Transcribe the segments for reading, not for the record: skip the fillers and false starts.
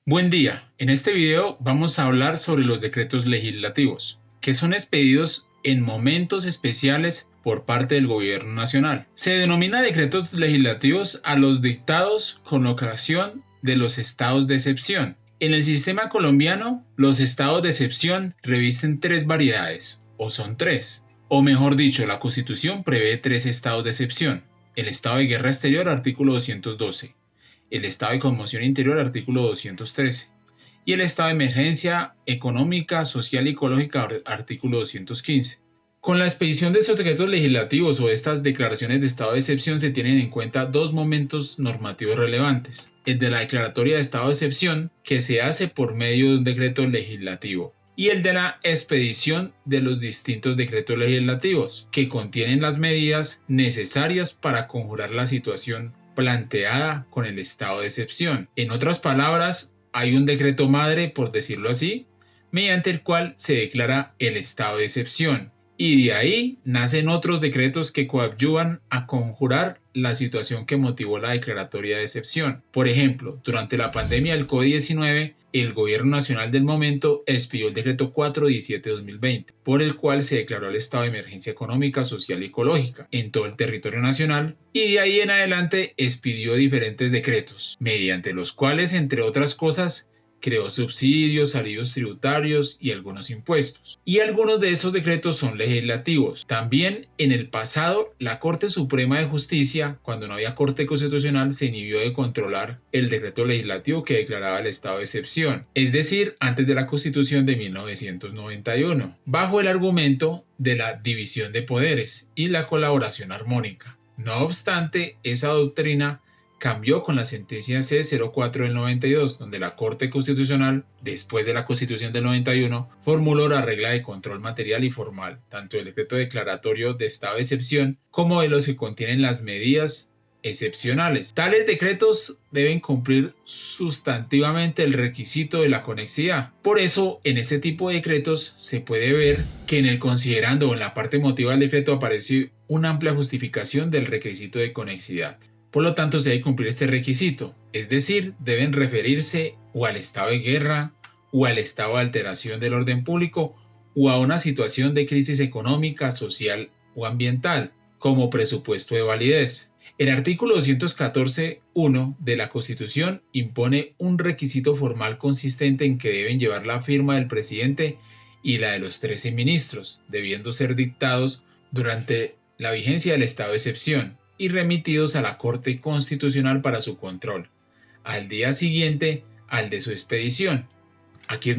Buen día, en este video vamos a hablar sobre los decretos legislativos, que son expedidos en momentos especiales por parte del Gobierno Nacional. Se denomina decretos legislativos a los dictados con ocasión de los estados de excepción. En el sistema colombiano, los estados de excepción revisten tres variedades, o son tres. O mejor dicho, la Constitución prevé tres estados de excepción. El estado de guerra exterior, artículo 212. El estado de conmoción interior, artículo 213, y el estado de emergencia económica, social y ecológica, artículo 215. Con la expedición de estos decretos legislativos o estas declaraciones de estado de excepción se tienen en cuenta dos momentos normativos relevantes. El de la declaratoria de estado de excepción, que se hace por medio de un decreto legislativo, y el de la expedición de los distintos decretos legislativos, que contienen las medidas necesarias para conjurar la situación planteada con el estado de excepción. En otras palabras, hay un decreto madre, por decirlo así, mediante el cual se declara el estado de excepción. Y de ahí nacen otros decretos que coadyuvan a conjurar la situación que motivó la declaratoria de excepción. Por ejemplo, durante la pandemia del COVID-19, el Gobierno Nacional del momento expidió el decreto 417-2020, por el cual se declaró el estado de emergencia económica, social y ecológica en todo el territorio nacional, y de ahí en adelante expidió diferentes decretos, mediante los cuales, entre otras cosas, creó subsidios, alivios tributarios y algunos impuestos. Y algunos de esos decretos son legislativos. También en el pasado, la Corte Suprema de Justicia, cuando no había Corte Constitucional, se inhibió de controlar el decreto legislativo que declaraba el estado de excepción, es decir, antes de la Constitución de 1991, bajo el argumento de la división de poderes y la colaboración armónica. No obstante, esa doctrina cambió con la sentencia C-04 del 92, donde la Corte Constitucional, después de la Constitución del 91, formuló la regla de control material y formal, tanto del decreto declaratorio de estado de excepción como de los que contienen las medidas excepcionales. Tales decretos deben cumplir sustantivamente el requisito de la conexidad. Por eso, en este tipo de decretos se puede ver que en el considerando o en la parte emotiva del decreto aparece una amplia justificación del requisito de conexidad. Por lo tanto, se debe cumplir este requisito, es decir, deben referirse o al estado de guerra, o al estado de alteración del orden público, o a una situación de crisis económica, social o ambiental, como presupuesto de validez. El artículo 214.1 de la Constitución impone un requisito formal consistente en que deben llevar la firma del presidente y la de los 13 ministros, debiendo ser dictados durante la vigencia del estado de excepción y remitidos a la Corte Constitucional para su control, al día siguiente al de su expedición. Aquí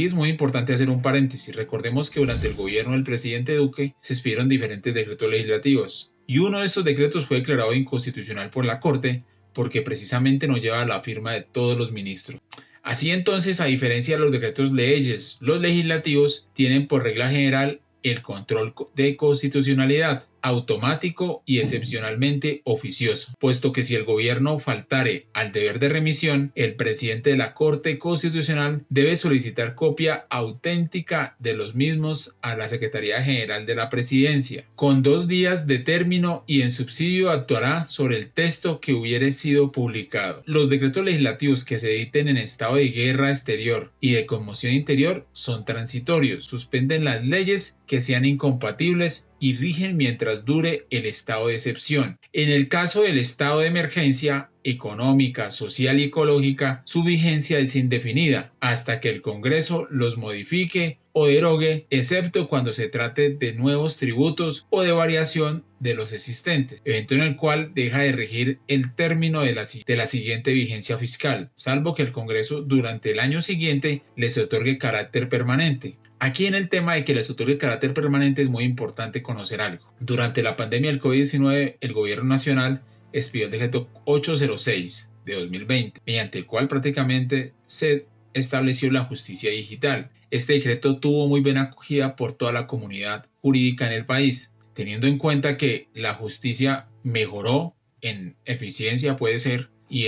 es muy importante hacer un paréntesis. Recordemos que durante el gobierno del presidente Duque se expidieron diferentes decretos legislativos y uno de estos decretos fue declarado inconstitucional por la Corte porque precisamente no lleva la firma de todos los ministros. Así entonces, a diferencia de los decretos leyes, los legislativos tienen por regla general el control de constitucionalidad automático y excepcionalmente oficioso, puesto que si el gobierno faltare al deber de remisión, el presidente de la Corte Constitucional debe solicitar copia auténtica de los mismos a la Secretaría General de la Presidencia, con 2 días de término, y en subsidio actuará sobre el texto que hubiere sido publicado. Los decretos legislativos que se editen en estado de guerra exterior y de conmoción interior son transitorios, suspenden las leyes que sean incompatibles y rigen mientras dure el estado de excepción. En el caso del estado de emergencia económica, social y ecológica, su vigencia es indefinida hasta que el Congreso los modifique o derogue, excepto cuando se trate de nuevos tributos o de variación de los existentes, evento en el cual deja de regir el término de la siguiente vigencia fiscal, salvo que el Congreso durante el año siguiente les otorgue carácter permanente. Aquí en el tema de que les otorgue carácter permanente es muy importante conocer algo. Durante la pandemia del COVID-19, el Gobierno Nacional expidió el decreto 806 de 2020, mediante el cual prácticamente se estableció la justicia digital. Este decreto tuvo muy buena acogida por toda la comunidad jurídica en el país, teniendo en cuenta que la justicia mejoró en eficiencia, puede ser, y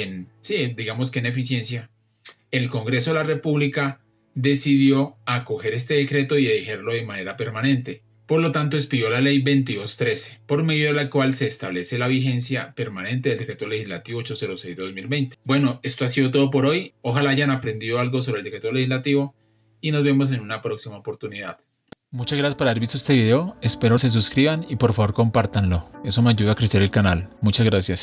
digamos que en eficiencia. El Congreso de la República decidió acoger este decreto y dejarlo de manera permanente, Por lo tanto, expidió la Ley 2213, por medio de la cual se establece la vigencia permanente del Decreto Legislativo 806-2020. Bueno, esto ha sido todo por hoy. Ojalá hayan aprendido algo sobre el Decreto Legislativo y nos vemos en una próxima oportunidad. Muchas gracias por haber visto este video, espero se suscriban y por favor compártanlo, eso me ayuda a crecer el canal. Muchas gracias.